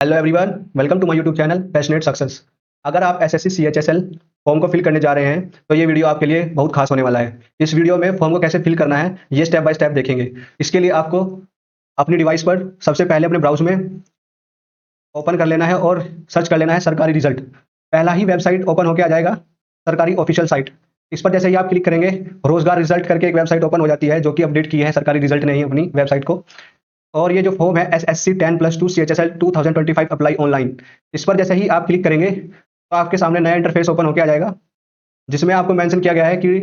Hello everyone, welcome to my YouTube channel passionate success. अगर आप SSC CHSL form को fill करने जा रहे हैं तो ये वीडियो आपके लिए बहुत खास होने वाला है। इस वीडियो में फॉर्म को कैसे फिल करना है ये स्टेप बाय स्टेप देखेंगे। इसके लिए आपको अपनी डिवाइस पर सबसे पहले अपने ब्राउज में ओपन कर लेना है और सर्च कर लेना है सरकारी रिजल्ट। पहला ही वेबसाइट ओपन होकर आ जाएगा, सरकारी ऑफिशियल साइट। इस पर जैसे ही आप क्लिक करेंगे, रोजगार रिजल्ट करके एक वेबसाइट ओपन हो जाती है जो कि अपडेट की है सरकारी रिजल्ट ने ही अपनी वेबसाइट को। और ये जो फॉर्म है एसएससी 10+2 सीएचएसएल 2025 अप्लाई ऑनलाइन, इस पर जैसे ही आप क्लिक करेंगे तो आपके सामने नया इंटरफेस ओपन होकर आ जाएगा, जिसमें आपको मेंशन किया गया है कि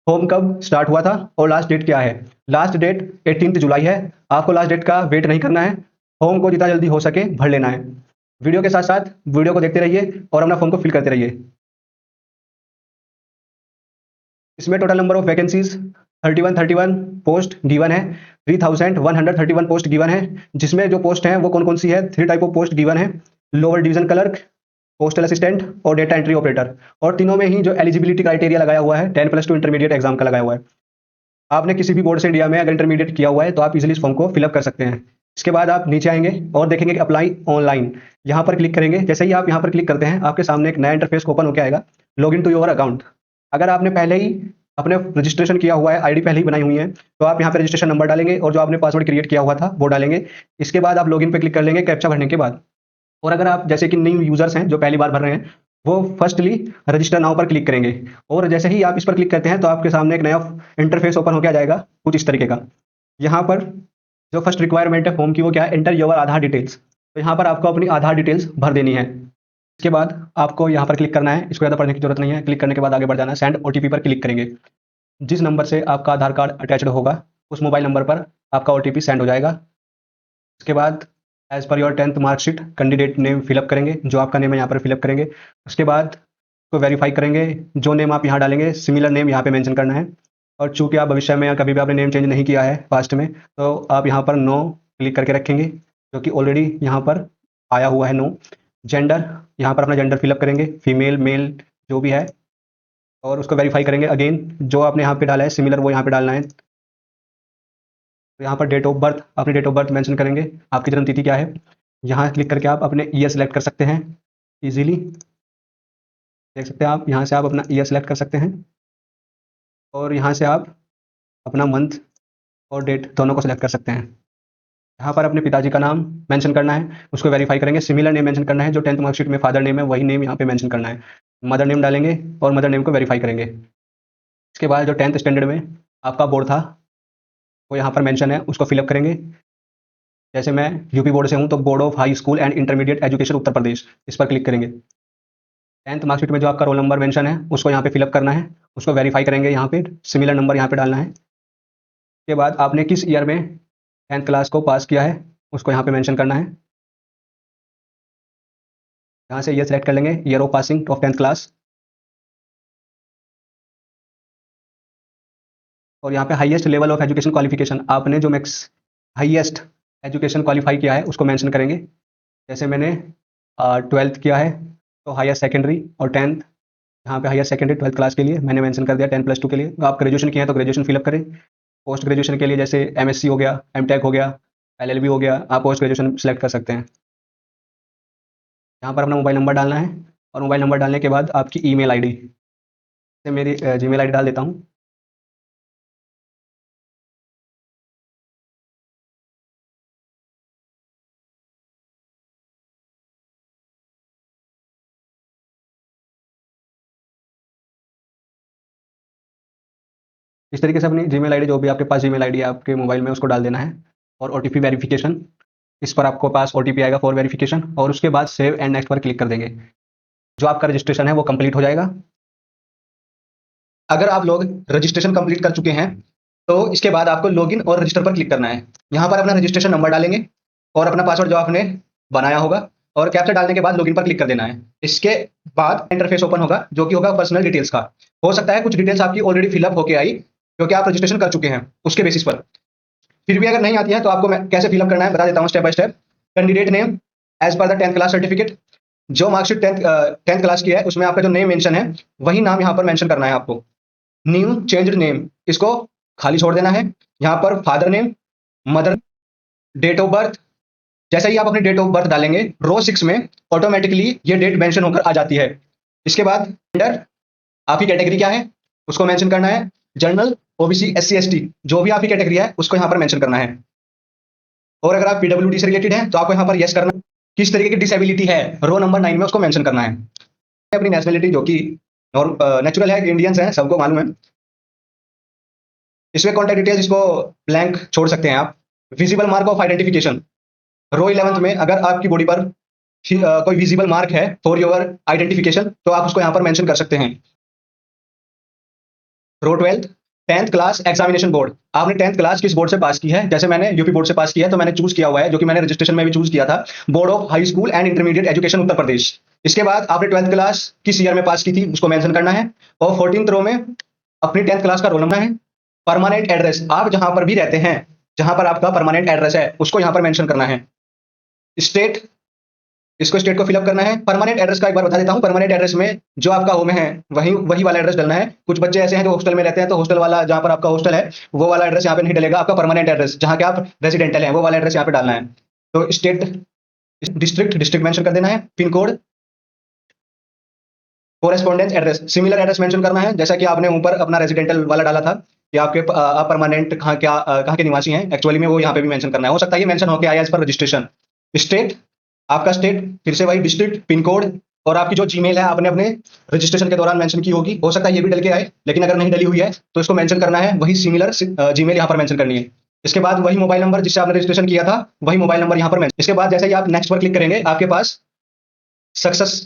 फॉर्म कब स्टार्ट हुआ था और लास्ट डेट क्या है। लास्ट डेट 18 जुलाई है। आपको लास्ट डेट का वेट नहीं करना है, फॉर्म को जितना जल्दी हो सके भर लेना है। वीडियो के साथ साथ वीडियो को देखते रहिए और अपना फॉर्म को फिल करते रहिए। इसमें total number of vacancies 31 post given है, 3131 पोस्ट गिवन है। जिसमें जो पोस्ट है वो कौन कौन सी है, 3 टाइप ऑफ पोस्ट गिवन है: lower division clerk, postal assistant और डेटा एंट्री ऑपरेटर। और तीनों में ही जो एलिजिबिलिटी क्राइटेरिया लगाया हुआ है 10+2 इंटरमीडिएट एग्जाम का लगाया हुआ है। आपने किसी भी बोर्ड से इंडिया में अगर इंटरमीडिएट किया हुआ है तो आप इजीली इस फॉर्म को फिलअप कर सकते हैं। इसके बाद आप नीचे आएंगे और देखेंगे कि अप्लाई ऑनलाइन, यहाँ पर क्लिक करेंगे। जैसे ही आप यहाँ पर क्लिक करते हैं आपके सामने एक नया इंटरफेस ओपन होकर आएगा, log in to your account. अगर आपने पहले ही अपने रजिस्ट्रेशन किया हुआ है, आईडी पहले ही बनाई हुई है, तो आप यहाँ पे रजिस्ट्रेशन नंबर डालेंगे और जो आपने पासवर्ड क्रिएट किया हुआ था वो डालेंगे। इसके बाद आप लॉगिन पे क्लिक कर लेंगे कैप्चा भरने के बाद। और अगर आप जैसे कि न्यू यूजर्स हैं जो पहली बार भर रहे हैं, वो फर्स्टली रजिस्टर नाउ पर क्लिक करेंगे। और जैसे ही आप इस पर क्लिक करते हैं तो आपके सामने एक नया इंटरफेस ओपन होकर आ जाएगा कुछ इस तरीके का। यहाँ पर जो फर्स्ट रिक्वायरमेंट है फॉर्म की वो क्या है, एंटर योर आधार डिटेल्स। तो यहाँ पर आपको अपनी आधार डिटेल्स भर देनी है। इसके बाद आपको यहाँ पर क्लिक करना है, इसको ज़्यादा पढ़ने की जरूरत नहीं है। क्लिक करने के बाद आगे बढ़ जाना है, सेंड ओटीपी पर क्लिक करेंगे। जिस नंबर से आपका आधार कार्ड अटैच्ड होगा उस मोबाइल नंबर पर आपका ओटीपी सेंड हो जाएगा। उसके बाद as per your 10th marksheet candidate name fill up करेंगे, जो आपका नेम है यहाँ पर फिलअप करेंगे। उसके बाद को वेरीफाई करेंगे, जो नेम आप यहाँ डालेंगे सिमिलर नेम यहाँ पे मेंशन करना है। और चूंकि आप भविष्य में या कभी भी आपने नेम चेंज नहीं किया है पास्ट में, तो आप यहाँ पर नो क्लिक करके रखेंगे, जो कि ऑलरेडी यहाँ पर आया हुआ है नो। जेंडर, यहाँ पर अपना जेंडर फिलअप करेंगे, फीमेल मेल जो भी है, और उसको वेरीफाई करेंगे। अगेन जो आपने यहाँ पे डाला है सिमिलर वो यहाँ पे डालना है। तो यहाँ पर डेट ऑफ बर्थ, अपनी डेट ऑफ बर्थ मेंशन करेंगे, आपकी जन्म तिथि क्या है। यहाँ क्लिक करके आप अपने ईयर सेलेक्ट कर सकते हैं इजीली। देख सकते हैं आप, यहाँ से आप अपना ईयर सेलेक्ट कर सकते हैं और यहाँ से आप अपना मंथ और डेट दोनों को सिलेक्ट कर सकते हैं। यहाँ पर अपने पिताजी का नाम मेंशन करना है, उसको वेरीफाई करेंगे। सिमिलर नेम मेंशन करना है, जो 10th मार्कशीट में फादर नेम है वही नेम यहाँ पे मेंशन करना है। मदर नेम डालेंगे और मदर नेम को वेरीफाई करेंगे। इसके बाद जो 10th स्टैंडर्ड में आपका बोर्ड था वो यहाँ पर मेंशन है, उसको फिलअप करेंगे। जैसे मैं यूपी बोर्ड से हूँ तो board of high school and intermediate education Uttar Pradesh, इस पर क्लिक करेंगे। 10th मार्कशीट में जो आपका रोल नंबर मेंशन है उसको यहाँ पे फिलअप करना है, उसको वेरीफाई करेंगे। यहाँ पे सिमिलर नंबर यहाँ पे डालना है। उसके बाद आपने किस ईयर में 10th क्लास को पास किया है उसको यहाँ पे मेंशन करना है। यहाँ से ईयर सेलेक्ट कर लेंगे, year of passing of 10th class. और यहाँ पे highest level of education qualification, आपने जो मैक्स हाईएस्ट एजुकेशन क्वालिफाई किया है उसको मेंशन करेंगे। जैसे मैंने 12th किया है तो हायर सेकेंडरी, और 10th यहाँ पे हायर सेकेंडरी 12th क्लास के लिए मैंने मेंशन कर दिया 10+2 के लिए। तो आप ग्रेजुएशन किए हैं तो ग्रेजुएशन फिलअप करें। पोस्ट ग्रेजुएशन के लिए जैसे एमएससी हो गया, एमटेक हो गया, एलएलबी हो गया, आप पोस्ट ग्रेजुएशन सेलेक्ट कर सकते हैं। यहाँ पर अपना मोबाइल नंबर डालना है और मोबाइल नंबर डालने के बाद आपकी ईमेल आईडी, जैसे मेरी जीमेल आईडी डाल देता हूँ। इस तरीके से अपनी जीमेल आईडी, जो भी आपके पास जीमेल आईडी है आपके मोबाइल में, उसको डाल देना है। और ओटीपी वेरिफिकेशन, इस पर आपको पास ओटीपी आएगा फॉर वेरिफिकेशन, और उसके बाद सेव एंड नेक्स्ट पर क्लिक कर देंगे। जो आपका रजिस्ट्रेशन है वो कंप्लीट हो जाएगा। अगर आप लोग रजिस्ट्रेशन कंप्लीट कर चुके हैं तो इसके बाद आपको लॉगिन और रजिस्टर पर क्लिक करना है। यहाँ पर अपना रजिस्ट्रेशन नंबर डालेंगे और अपना पासवर्ड जो आपने बनाया होगा, और कैप्चा डालने के बाद लॉगिन पर क्लिक कर देना है। इसके बाद इंटरफेस ओपन होगा जो कि होगा पर्सनल डिटेल्स का। हो सकता है कुछ डिटेल्स आपकी ऑलरेडी फिलअप होके आई क्योंकि आप रजिस्ट्रेशन कर चुके हैं उसके बेसिस पर। फिर भी अगर नहीं आती है तो आपको मैं कैसे फिलअप करना है बता देता हूँ step by step. Candidate name as per the 10th class certificate, जो मार्कशीट 10th क्लास की है उसमें आपका जो नेम मेंशन है वही नाम यहाँ पर मेंशन करना है आपको। न्यू चेंज्ड नेम, इसको खाली छोड़ देना है। यहाँ पर father name, mother, date of birth, जैसे ही आप अपनी डेट ऑफ बर्थ डालेंगे रो 6 में ऑटोमेटिकली ये डेट मेंशन होकर आ जाती है। इसके बाद जेंडर, आपकी कैटेगरी क्या है उसको मेंशन करना है। जनरल, ओबीसी, एससी, एसटी, जो भी आपकी कैटेगरी है उसको यहाँ पर मेंशन करना है। और अगर आप पीडब्ल्यूडी से रिलेटेड है तो आपको यहाँ पर यस करना है। किस तरीके की डिसेबिलिटी है रो नंबर 9 में उसको मेंशन करना है। अपनी नेशनलिटी जो कि नेचुरल है, इंडियंस हैं, सबको मालूम है। इसमें कॉन्टैक्ट डिटेल्स इसको ब्लैंक छोड़ सकते हैं आप। विजिबल मार्क ऑफ आइडेंटिफिकेशन, रो 11 में अगर आपकी बॉडी पर कोई विजिबल मार्क है फॉर योर आइडेंटिफिकेशन तो आप उसको यहाँ पर मेंशन कर सकते हैं। रो 12 10th क्लास एग्जामिनेशन बोर्ड, आपने 10th क्लास किस बोर्ड से पास की है। जैसे मैंने यूपी बोर्ड से पास किया है तो मैंने चूज किया हुआ है, जो कि मैंने रजिस्ट्रेशन में भी चूज किया था, board of high school and intermediate education Uttar Pradesh. इसके बाद आपने 12th क्लास किस ईयर में पास की थी उसको मेंशन करना है। और 14th रो में अपनी 10th क्लास का रोल नंबर है। परमानेंट एड्रेस, आप जहां पर भी रहते हैं, जहां पर आपका परमानेंट एड्रेस है उसको यहाँ पर मेंशन करना है। स्टेट, इसको स्टेट को फिलअप करना है। परमानेंट एड्रेस का एक बार बता देता हूँ, परमानेंट एड्रेस में जो आपका होम है वही वही वाला एड्रेस डलना है। कुछ बच्चे ऐसे हैं जो हॉस्टल में रहते हैं तो हॉस्टल वाला, जहां पर आपका हॉस्टल है वो वाला एड्रेस यहाँ पे नहीं डलेगा। आपका परमानेंट एड्रेस जहाँ के आप रेजिडेंटल है वो वाला एड्रेस यहाँ पे डालना है। तो स्टेट, डिस्ट्रिक्ट, डिस्ट्रिक्ट मेंशन कर देना है। Pin code, correspondence address, similar address mention करना है जैसा कि आपने ऊपर अपना रेजिडेंटल वाला डाला था कि आपके आप परमानेंट कहाँ के निवासी हैं, एक्चुअली में वो यहाँ पे भी मेंशन करना है। हो सकता है ये मेंशन होकर आया एज पर रजिस्ट्रेशन। स्टेट, आपका स्टेट, फिर से वही डिस्ट्रिक्ट, पिन कोड, और आपकी जो जीमेल है आपने अपने रजिस्ट्रेशन के दौरान मेंशन की होगी। हो सकता है ये भी डल के आए, लेकिन अगर नहीं डली हुई है तो इसको मेंशन करना है। वही सिमिलर जीमेल यहाँ पर मेंशन करनी है। इसके बाद वही मोबाइल नंबर जिससे आपने रजिस्ट्रेशन किया था वही मोबाइल नंबर यहाँ पर मेंशन। इसके बाद जैसे ही आप नेक्स्ट पर क्लिक करेंगे आपके पास सक्सेस,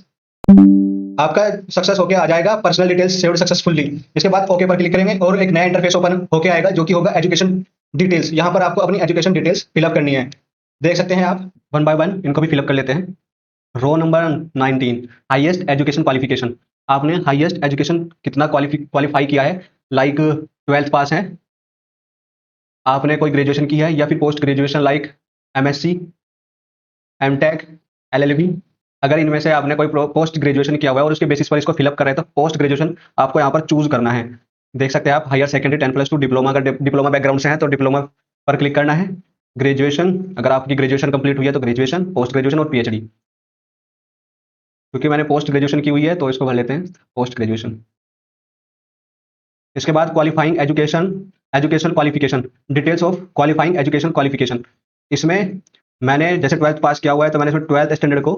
आपका सक्सेस होके आ जाएगा, पर्सनल डिटेल्स सेव्ड सक्सेसफुली। इसके बाद ओके पर क्लिक करेंगे और एक नया इंटरफेस ओपन होके आएगा जो कि होगा एजुकेशन डिटेल्स। यहाँ पर आपको अपनी एजुकेशन डिटेल्स फिलअप करनी है। देख सकते हैं आप, वन बाय वन इनको भी फिलअप कर लेते हैं। Row number 19 highest education qualification, आपने हाईएस्ट एजुकेशन कितना क्वालिफाई किया है। लाइक 12th पास है, आपने कोई ग्रेजुएशन की है या फिर post graduation like MSc, MTech, LLB. अगर इनमें से आपने कोई पोस्ट ग्रेजुएशन किया हुआ है और उसके बेसिस पर इसको फिलअप कर रहे हैं तो पोस्ट ग्रेजुएशन आपको यहाँ पर चूज करना है। देख सकते हैं आप, हायर सेकेंडरी 10+2 डिप्लोमा, अगर डिप्लोमा बैकग्राउंड से है तो डिप्लोमा पर क्लिक करना है। ग्रेजुएशन, अगर आपकी ग्रेजुएशन कंप्लीट हुई है तो ग्रेजुएशन, पोस्ट ग्रेजुएशन और पीएचडी। क्योंकि मैंने पोस्ट ग्रेजुएशन की हुई है तो इसको भर लेते हैं पोस्ट ग्रेजुएशन। इसके बाद qualifying education, education qualification, details of qualifying education qualification. इसमें मैंने जैसे 12th पास किया हुआ है तो मैंने इसमें 12th स्टैंडर्ड को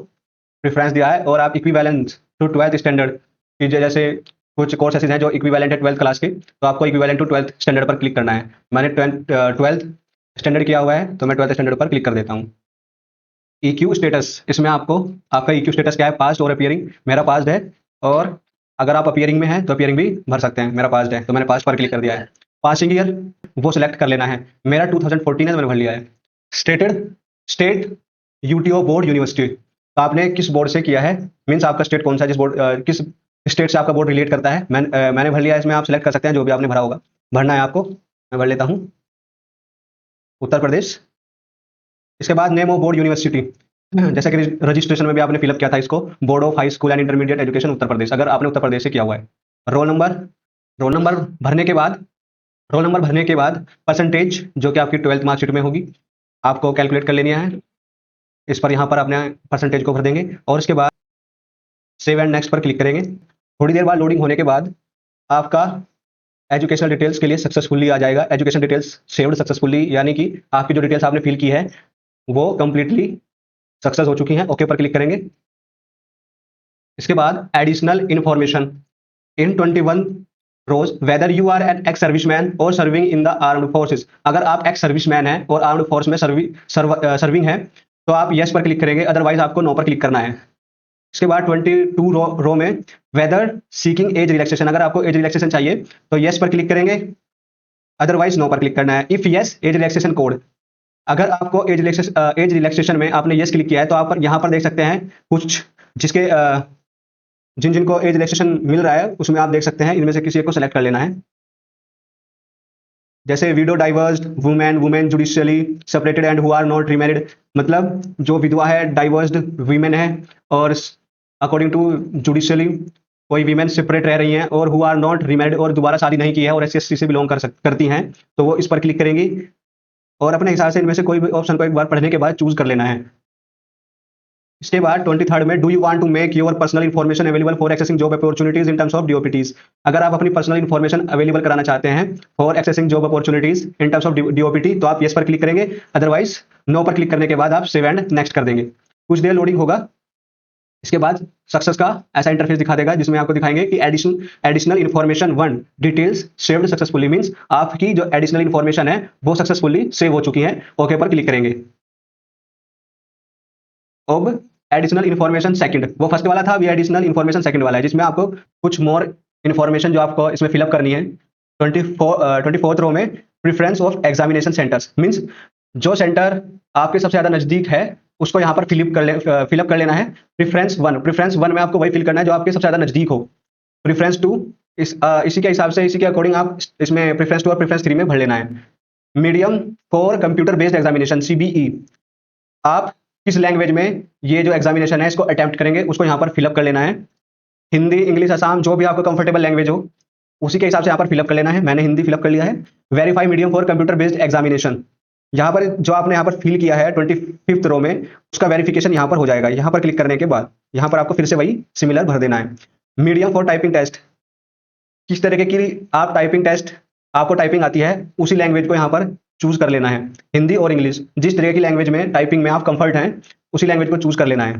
प्रेफरेंस दिया है। और आप इक्विवेलेंट टू 12th स्टैंडर्ड कीजिए, जैसे कुछ कोर्स ऐसे हैं जो इक्विवेलेंट है 12th क्लास के, तो आपको इक्विवेलेंट टू 12th स्टैंडर्ड पर क्लिक करना है। मैंने 12th स्टैंडर्ड किया हुआ है तो मैं 12th स्टैंडर्ड पर क्लिक कर देता हूँ। ईक्यू स्टेटस, इसमें आपको आपका ईक्यू स्टेटस क्या है, पास्ट और अपीयरिंग। मेरा पास्ट है, और अगर आप अपीयरिंग में हैं तो अपीयरिंग भी भर सकते हैं। मेरा पास्ट है तो मैंने पास्ट पर क्लिक कर दिया है। पासिंग ईयर वो सिलेक्ट कर लेना है। मेरा 2014 है तो मैंने भर लिया है। स्टेटेड, स्टेट, यूटीओ बोर्ड, यूनिवर्सिटी, तो आपने किस बोर्ड से किया है, मीन्स आपका स्टेट कौन सा, जिस बोर्ड किस स्टेट से आपका बोर्ड रिलेट करता है। मैंने भर लिया है। इसमें आप सिलेक्ट कर सकते हैं जो भी आपने भरा होगा, भरना है आपको। मैं भर लेता हूँ उत्तर प्रदेश। इसके बाद नेम ऑफ बोर्ड, यूनिवर्सिटी, जैसा कि रजिस्ट्रेशन में भी आपने फिलअप किया था इसको, board of high school and intermediate education Uttar Pradesh, अगर आपने उत्तर प्रदेश से किया हुआ है। रोल नंबर, रोल नंबर भरने के बाद, रोल नंबर भरने के बाद परसेंटेज जो कि आपकी 12th मार्कशीट में होगी आपको कैलकुलेट कर लेनी है। इस पर यहाँ पर अपने परसेंटेज को भर देंगे और इसके बाद सेव एंड नेक्स्ट पर क्लिक करेंगे। थोड़ी देर बाद लोडिंग होने के बाद आपका एजुकेशनल डिटेल्स के लिए सक्सेसफुली आ जाएगा। एजुकेशन डिटेल्स सेव्ड सक्सेसफुली, यानी कि आपकी जो डिटेल्स आपने फिल की है वो कंप्लीटली सक्सेस हो चुकी हैं। ओके पर क्लिक करेंगे। इसके बाद additional information in 21 rows whether you are an ex serviceman और serving in the armed forces, अगर आप एक्स सर्विसमैन हैं और आर्म्ड फोर्स में सर्विंग है तो आप यस पर क्लिक करेंगे, अदरवाइज आपको नो पर क्लिक करना है। इसके बाद 22 रो में वेदर सीकिंग एज रिलैक्सेशन, अगर आपको एज रिलैक्सेशन चाहिए तो यस पर क्लिक करेंगे, अदरवाइज नो पर क्लिक करना है। If yes age relaxation code, अगर आपको एज रिलैक्सेशन में आपने यस क्लिक किया है तो आप यहाँ पर देख सकते हैं कुछ जिसके जिन जिनको एज रिलैक्सेशन मिल रहा है उसमें आप देख सकते हैं, इनमें से किसी एक को सेलेक्ट कर लेना है। जैसे widow, divorced, women judicially separated and who are not remarried, मतलब जो विधवा है, डाइवर्स्ड वीमेन है, और अकॉर्डिंग टू जुडिशियली कोई वीमेन सेपरेट रह रही हैं और हु आर नॉट रीमैरिड और दोबारा शादी नहीं की है और SC/ST से बिलोंग करती हैं, तो वो इस पर क्लिक करेंगी और अपने हिसाब से इनमें से कोई भी ऑप्शन को एक बार पढ़ने के बाद चूज कर लेना है। इसके बाद 23rd में, do you want to make your personal information available for accessing job opportunities in terms of DoPT's. अगर आप अपनी पर्सनल इन्फॉर्मेशन अवेलेबल कराना चाहते हैं for accessing job opportunities in terms of DoPT, तो आप यस पर क्लिक करेंगे, अदरवाइज नो पर क्लिक करने के बाद आप सेव एंड नेक्स्ट कर देंगे। कुछ देर लोडिंग होगा, इसके बाद सक्सेस का ऐसा इंटरफेस दिखा देगा जिसमें आपको दिखाएंगे कि additional information 1 details saved successfully, means आपकी जो एडिशनल इन्फॉर्मेशन है वो सक्सेसफुली सेव हो चुकी है। ओके पर क्लिक करेंगे। अब एडिशनल इन्फॉर्मेशन सेकंड, वो फर्स्ट वाला था, अभी एडिशनल इन्फॉर्मेशन सेकंड वाला है जिसमें आपको कुछ मोर इन्फॉर्मेशन जो आपको इसमें फिलअप करनी है। 24th रो में preference of examination centres, means जो सेंटर आपके सबसे ज्यादा नजदीक है उसको यहाँ पर फिलअप कर लेना है। प्रेफरेंस वन में आपको वही फिल करना है जो आपके सबसे ज्यादा नजदीक हो। प्रेफरेंस 2 इसी के हिसाब से, इसी के अकॉर्डिंग आप इसमें प्रेफरेंस 2 और प्रेफरेंस 3 में भर लेना है। Medium for computer based examination CBE, आप किस लैंग्वेज में ये जो एग्जामिनेशन है इसको अटेम्प्ट करेंगे उसको यहाँ पर फिलअप कर लेना है। हिंदी, इंग्लिश, असम, जो भी आपको कंफर्टेबल लैंग्वेज हो उसी के हिसाब से यहाँ पर फिलअप कर लेना है। मैंने हिंदी फिलअप कर लिया है। Verify medium for computer based examination, यहाँ पर जो आपने यहाँ पर फिल किया है 25th रो में, उसका वेरिफिकेशन यहाँ पर हो जाएगा। यहाँ पर क्लिक करने के बाद यहाँ पर आपको फिर से वही सिमिलर भर देना है। मीडियम फॉर टाइपिंग टेस्ट, किस तरीके की आप टाइपिंग टेस्ट आपको टाइपिंग आती है उसी लैंग्वेज को यहाँ पर चूज कर लेना है। हिंदी और इंग्लिश, जिस तरह की लैंग्वेज में टाइपिंग में आप कंफर्ट हैं उसी लैंग्वेज को चूज कर लेना है।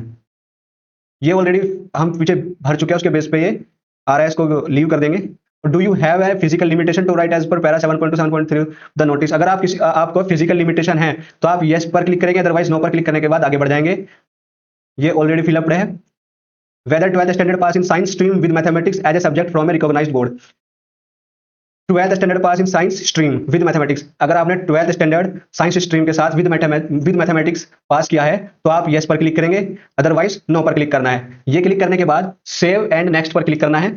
ये ऑलरेडी हम पीछे भर चुके हैं, उसके बेस पे ये RS को लीव कर देंगे। Do you have a physical limitation to write as per para 7.2 7.3 the notice, अगर आप आपको फिजिकल लिमिटेशन है तो आप यस पर क्लिक करेंगे, अदरवाइज नो पर क्लिक करने के बाद आगे बढ़ जाएंगे। ये ऑलरेडी फिलअप्ड है। Whether 12th standard pass in science stream with mathematics as a subject from a recognised board. 12th standard pass in science stream with mathematics, अगर आपने 12th स्टैंडर्ड साइंस स्ट्रीम के साथ विद मैथमेटिक्स पास किया है तो आप yes पर click करेंगे, अदरवाइज नो पर क्लिक करना है। ये क्लिक करने के बाद सेव एंड नेक्स्ट पर क्लिक करना है।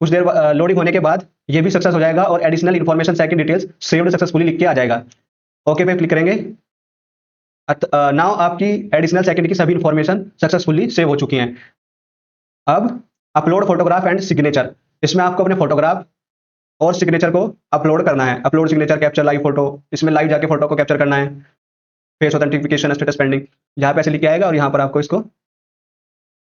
कुछ देर लोडिंग होने के बाद ये भी सक्सेस हो जाएगा और additional information second details saved successfully लिख के आ जाएगा। ओके पे क्लिक करेंगे। नाउ आपकी एडिशनल सेकंड की सभी इन्फॉर्मेशन सक्सेसफुली सेव हो चुकी हैं। अब अपलोड फोटोग्राफ एंड सिग्नेचर, इसमें आपको अपने फोटोग्राफ और सिग्नेचर को अपलोड करना है। Upload signature capture live photo, इसमें लाइव जाके फोटो को कैप्चर करना है। फेस ऑथेंटिफिकेशन स्टेटस पेंडिंग, यहाँ पे ऐसे लिख के आएगा और यहाँ पर आपको इसको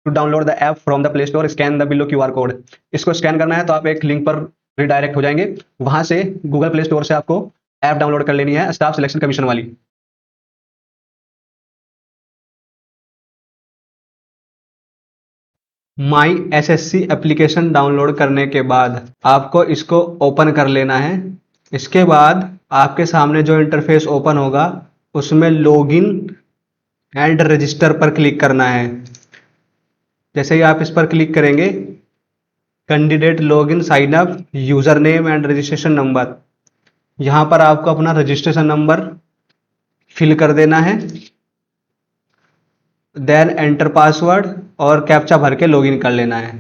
to download the app from the play store scan the below QR code, इसको स्कैन करना है तो आप एक लिंक पर रिडायरेक्ट हो जाएंगे। वहां से गूगल प्ले स्टोर से आपको ऐप डाउनलोड कर लेनी है, स्टाफ सिलेक्शन कमीशन वाली। माई SSC एप्लीकेशन डाउनलोड करने के बाद आपको इसको ओपन कर लेना है। इसके बाद आपके सामने जो इंटरफेस ओपन होगा उसमें लॉगिन एंड रजिस्टर पर क्लिक करना है। जैसे ही आप इस पर क्लिक करेंगे, candidate login sign up user name and registration number, यहाँ पर आपको अपना रजिस्ट्रेशन नंबर फिल कर देना है। देन एंटर पासवर्ड और कैप्चा भर के लॉगिन कर लेना है।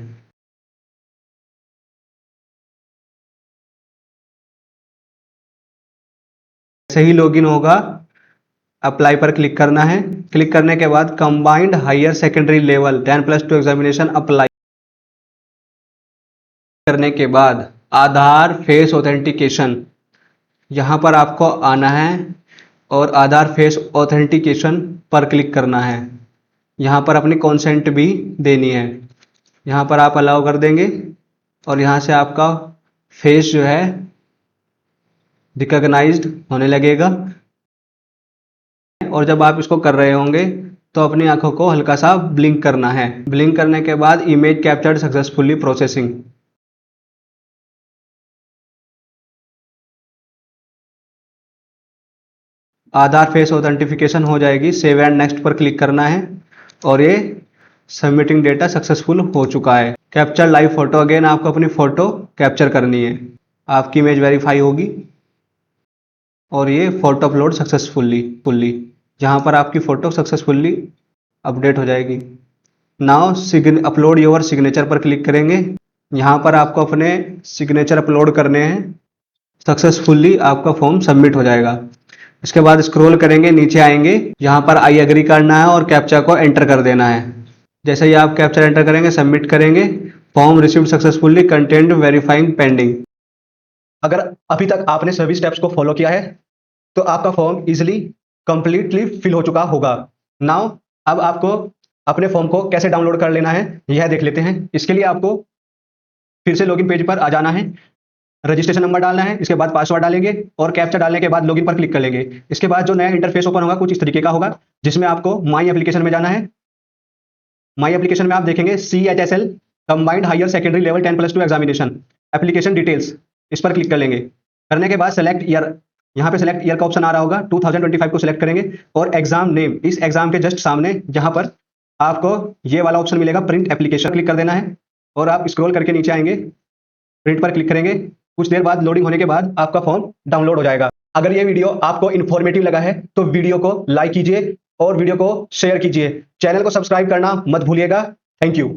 जैसे ही लॉगिन होगा अप्लाई पर क्लिक करना है। क्लिक करने के बाद combined higher secondary level 10+2 examination apply करने के बाद आधार फेस ऑथेंटिकेशन, यहाँ पर आपको आना है और आधार फेस ऑथेंटिकेशन पर क्लिक करना है। यहाँ पर अपनी कॉन्सेंट भी देनी है। यहाँ पर आप अलाउ कर देंगे और यहाँ से आपका फेस जो है रिकॉग्नाइज्ड होने लगेगा। और जब आप इसको कर रहे होंगे तो अपनी आंखों को हल्का सा ब्लिंक करना है। ब्लिंक करने के बाद इमेज कैप्चर्ड सक्सेसफुली प्रोसेसिंग, आधार फेस ऑथेंटिफिकेशन हो जाएगी। सेव एंड नेक्स्ट पर क्लिक करना है और ये सबमिटिंग डेटा सक्सेसफुल हो चुका है। कैप्चर लाइव फोटो, अगेन आपको अपनी फोटो कैप्चर करनी है। आपकी इमेज वेरीफाई होगी और ये फोटो अपलोड सक्सेसफुली यहाँ पर आपकी फोटो सक्सेसफुली अपडेट हो जाएगी। नाउ अपलोड योर सिग्नेचर पर क्लिक करेंगे। यहाँ पर आपको अपने सिग्नेचर अपलोड करने हैं। सक्सेसफुली आपका फॉर्म सबमिट हो जाएगा। इसके बाद स्क्रॉल करेंगे, नीचे आएंगे, यहाँ पर आई एग्री करना है और कैप्चा को एंटर कर देना है। जैसे ही आप कैप्चा एंटर करेंगे, सबमिट करेंगे, form received successfully, content verifying pending. अगर अभी तक आपने सभी स्टेप्स को फॉलो किया है तो आपका फॉर्म इजिली कंप्लीटली फिल हो चुका होगा। नाउ अब आपको अपने फॉर्म को कैसे डाउनलोड कर लेना है यह देख लेते हैं। इसके लिए आपको फिर से लॉगिन पेज पर आ जाना है, रजिस्ट्रेशन नंबर डालना है, इसके बाद पासवर्ड डालेंगे और कैप्चा डालने के बाद लॉगिन पर क्लिक कर लेंगे। इसके बाद जो नया इंटरफेस ओपन होगा कुछ इस तरीके का होगा, जिसमें आपको माई एप्लीकेशन में जाना है। माई एप्लीकेशन में आप देखेंगे CHSL combined higher secondary level 10+2 examination application details, इस पर क्लिक कर लेंगे। करने के बाद सेलेक्ट ईयर, यहाँ पे सेलेक्ट ईयर का ऑप्शन आ रहा होगा, 2025 को सिलेक्ट करेंगे और एग्जाम नेम, इस एग्जाम के जस्ट सामने यहाँ पर आपको ये वाला ऑप्शन मिलेगा प्रिंट एप्लीकेशन, क्लिक कर देना है और आप स्क्रॉल करके नीचे आएंगे, प्रिंट पर क्लिक करेंगे। कुछ देर बाद लोडिंग होने के बाद आपका फॉर्म डाउनलोड हो जाएगा। अगर ये वीडियो आपको इन्फॉर्मेटिव लगा है तो वीडियो को लाइक कीजिए और वीडियो को शेयर कीजिए। चैनल को सब्सक्राइब करना मत भूलिएगा। Thank you.